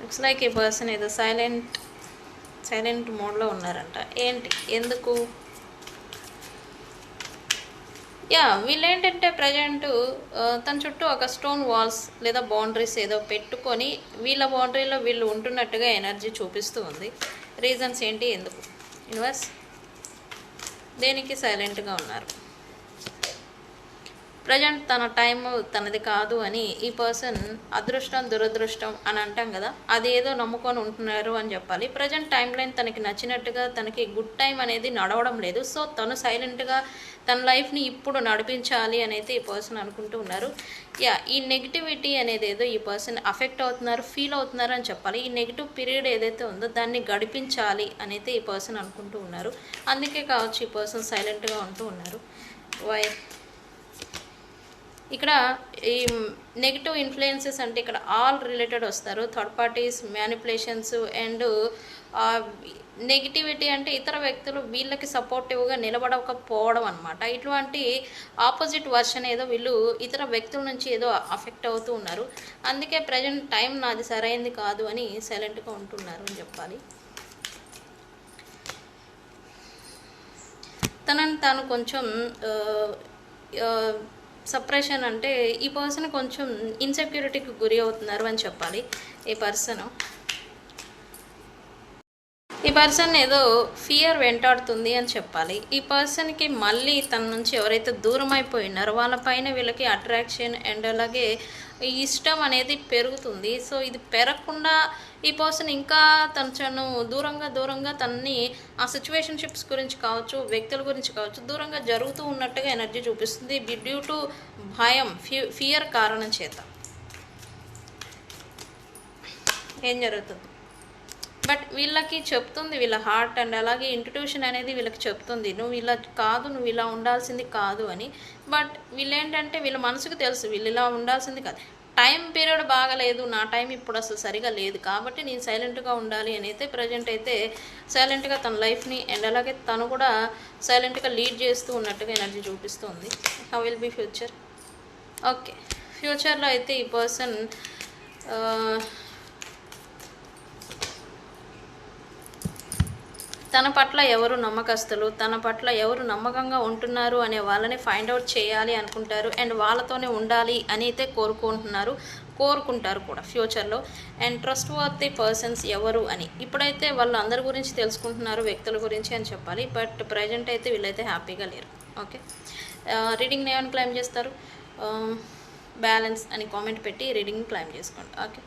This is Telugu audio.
లుక్స్ లైక్ ఈ పర్సన్ ఏదో సైలెంట్ మోడ్లో ఉన్నారంట. ఏంటి, ఎందుకు? వీళ్ళేంటంటే ప్రజెంట్ తన చుట్టూ ఒక స్టోన్ వాల్స్ లేదా బౌండరీస్ ఏదో పెట్టుకొని వీళ్ళ బౌండరీలో వీళ్ళు ఉంటున్నట్టుగా ఎనర్జీ చూపిస్తూ ఉంది. రీజన్స్ ఏంటి, ఎందుకు? యూనివర్స్ దేనికి సైలెంట్గా ఉన్నారు? ప్రజెంట్ తన టైం తనది కాదు అని ఈ పర్సన్ అదృష్టం దురదృష్టం అని అంటాం కదా, అది ఏదో నమ్ముకొని ఉంటున్నారు అని చెప్పాలి. ప్రజెంట్ టైం లైన్ తనకి నచ్చినట్టుగా తనకి గుడ్ టైం అనేది నడవడం లేదు. సో తను సైలెంట్గా తన లైఫ్ని ఇప్పుడు నడిపించాలి అని అయితే ఈ పర్సన్ అనుకుంటూ ఉన్నారు. ఈ నెగిటివిటీ అనేది ఏదో ఈ పర్సన్ అఫెక్ట్ అవుతున్నారు, ఫీల్ అవుతున్నారు అని చెప్పాలి. ఈ నెగిటివ్ పీరియడ్ ఏదైతే ఉందో దాన్ని గడిపించాలి అని అయితే ఈ పర్సన్ అనుకుంటూ ఉన్నారు. అందుకే కావచ్చు ఈ పర్సన్ సైలెంట్గా ఉంటూ ఉన్నారు. వై? ఇక్కడ ఈ నెగిటివ్ ఇన్ఫ్లుయెన్సెస్ అంటే ఇక్కడ ఆల్ రిలేటెడ్ వస్తారు. Third parties, manipulations and negativity అంటే ఇతర వ్యక్తులు వీళ్ళకి సపోర్టివ్గా నిలబడకపోవడం అనమాట. ఇటువంటి ఆపోజిట్ వర్షన్ ఏదో వీళ్ళు ఇతర వ్యక్తుల నుంచి ఏదో అఫెక్ట్ అవుతూ ఉన్నారు. అందుకే ప్రజెంట్ టైం నాది సరైనది కాదు అని సైలెంట్గా ఉంటున్నారు అని చెప్పాలి. తనని తాను కొంచెం సప్రెషన్ అంటే ఈ పర్సన్ కొంచెం ఇన్సెక్యూరిటీకి గురి అవుతున్నారు అని చెప్పాలి. ఈ పర్సన్ ఏదో ఫియర్ వెంటాడుతుంది అని చెప్పాలి. ఈ పర్సన్కి మళ్ళీ తన నుంచి ఎవరైతే దూరం అయిపోయినారో వాళ్ళపైన వీళ్ళకి అట్రాక్షన్ అండ్ అలాగే ఇష్టం అనేది పెరుగుతుంది. సో ఇది పెరగకుండా ఈ పర్సన్ ఇంకా తను దూరంగా తనని ఆ సిచ్యువేషన్షిప్స్ గురించి కావచ్చు, వ్యక్తుల గురించి కావచ్చు దూరంగా జరుగుతూ ఉన్నట్టుగా ఎనర్జీ చూపిస్తుంది. డ్యూ టు భయం, ఫియర్ కారణం చేత ఏం జరుగుతుంది? బట్ వీళ్ళకి చెప్తుంది, వీళ్ళ హార్ట్ అండ్ అలాగే ఇంట్యూషన్ అనేది వీళ్ళకి చెప్తుంది నువ్వు ఇలా కాదు, నువ్వు ఇలా ఉండాల్సింది కాదు అని. బట్ వీళ్ళేంటంటే వీళ్ళ మనసుకు తెలుసు వీళ్ళు ఇలా ఉండాల్సింది కాదు, టైం పీరియడ్ బాగలేదు, నా టైం ఇప్పుడు అసలు సరిగా లేదు కాబట్టి నేను సైలెంట్గా ఉండాలి అని అయితే ప్రజెంట్ అయితే సైలెంట్గా తన లైఫ్ని అండ్ అలాగే తను కూడా సైలెంట్గా లీడ్ చేస్తూ ఉన్నట్టుగా ఎనర్జీ చూపిస్తుంది. How will be future? Okay, ఫ్యూచర్లో అయితే ఈ పర్సన్ తన పట్ల ఎవరు నమ్మకస్తులు, తన పట్ల ఎవరు నమ్మకంగా ఉంటున్నారు అనే వాళ్ళని ఫైండ్ అవుట్ చేయాలి అనుకుంటారు అండ్ వాళ్ళతోనే ఉండాలి అని అయితే కోరుకుంటారు కూడా ఫ్యూచర్లో. అండ్ ట్రస్ట్ వర్తీ పర్సన్స్ ఎవరు అని ఇప్పుడైతే వాళ్ళు అందరి గురించి తెలుసుకుంటున్నారు, వ్యక్తుల గురించి అని చెప్పాలి. బట్ ప్రజెంట్ అయితే వీళ్ళైతే హ్యాపీగా లేరు. ఓకే, రీడింగ్ని ఏమైనా క్లైమ్ చేస్తారు? బ్యాలెన్స్ అని కామెంట్ పెట్టి రీడింగ్ని క్లైమ్ చేసుకోండి. ఓకే.